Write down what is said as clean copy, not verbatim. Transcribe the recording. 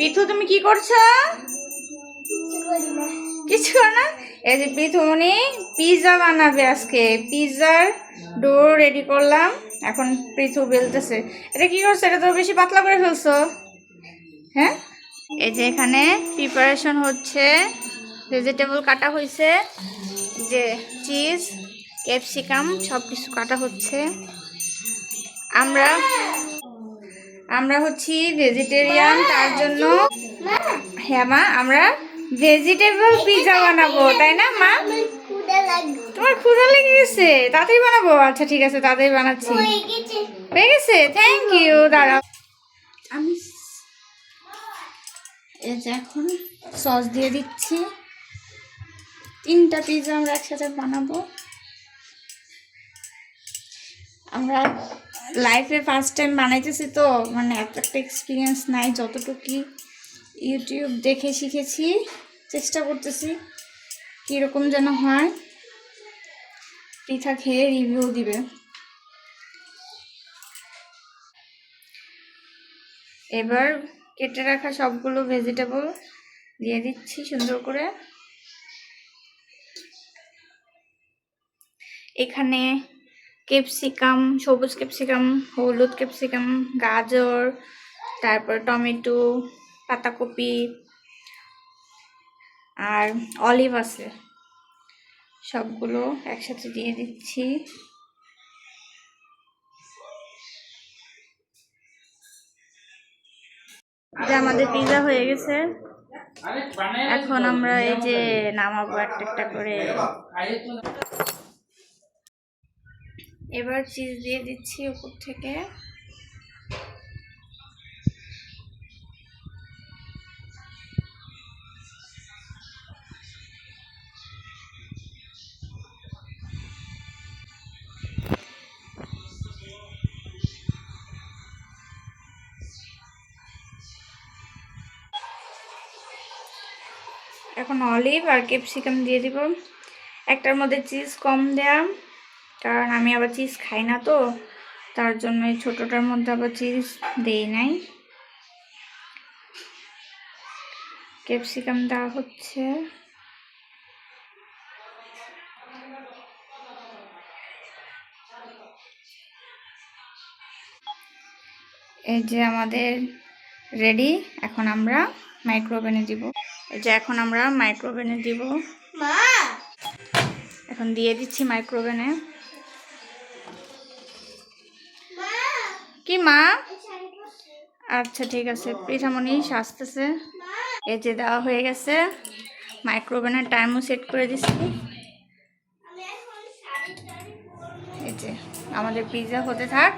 পিথু তুমি কি করছো? কিছু করো না। এই যে পিথুমনি পিৎজা বানাবে আজকে। পিৎজার ডো রেডি করলাম, এখন পিথু বেলতেছে। এটা কি করছো? এটা তো বেশি পাতলা করে ফেলছো। হ্যাঁ, এই যে এখানে প্রিপারেশন হচ্ছে, ভেজিটেবল কাটা হয়েছে, যে চিজ, ক্যাপসিকাম সব কিছু কাটা হচ্ছে। আমরা আমরা হচ্ছি ভেজিটেরিয়ান, তার জন্য হ্যাঁ মা, আমরা ভেজিটেবল পিৎজা বানাবো, তাই না মা? তোমার ক্ষুধা লেগে গেছে, তাড়াতাড়ি বানাবো। আচ্ছা ঠিক আছে, তাড়াতাড়ি বানাচ্ছি। হয়ে গেছে, থ্যাংক ইউ। দাঁড়াও, আমি এই যে এখন সস দিয়ে দিচ্ছি। 3টা পিৎজা আমরা একসাথে বানাবো। আমরা লাইফে ফার্স্ট টাইম বানাইতেছি, তো মানে এত একটা এক্সপিরিয়েন্স নাই। যতটুকু ইউটিউব দেখে শিখেছি, চেষ্টা করতেছি কীরকম যেন হয়। পিঠা খেয়ে রিভিউ দিবে। এবার কেটে রাখা সবগুলো ভেজিটেবল দিয়ে দিচ্ছি সুন্দর করে। এখানে ক্যাপসিকাম, সবুজ ক্যাপসিকাম, হলুদ ক্যাপসিকাম, গাজর, তারপর টমেটো, পাতাকপি আর অলিভ আছে, সবগুলো একসাথে দিয়ে দিচ্ছি। যে আমাদের পিৎজা হয়ে গেছে, এখন আমরা এই যে নামাবো একটা একটা করে। এবার চিজ দিয়ে দিচ্ছি উপর থেকে। এখন অলিভ আর ক্যাপসিকাম দিয়ে দিব। একটার মধ্যে চিজ কম দেয়া, কারণ আমি আবার চিজ খাই না, তো তার জন্য এই ছোটোটার মধ্যে আবার চিজ দেই নাই। ক্যাপসিকাম দেওয়া হচ্ছে। এই যে আমাদের রেডি। এখন আমরা মাইক্রোওভেনে দিব। এই যে এখন আমরা মাইক্রোওভেনে দিব। এখন দিয়ে দিচ্ছি মাইক্রোওভেনে। কি মা? আচ্ছা ঠিক আছে, পিঠামণি সাজতেছে। এই যে দেওয়া হয়ে গেছে, মাইক্রোওভেনের টাইমও সেট করে দিচ্ছি। এই যে আমাদের পিৎজা হতে থাক।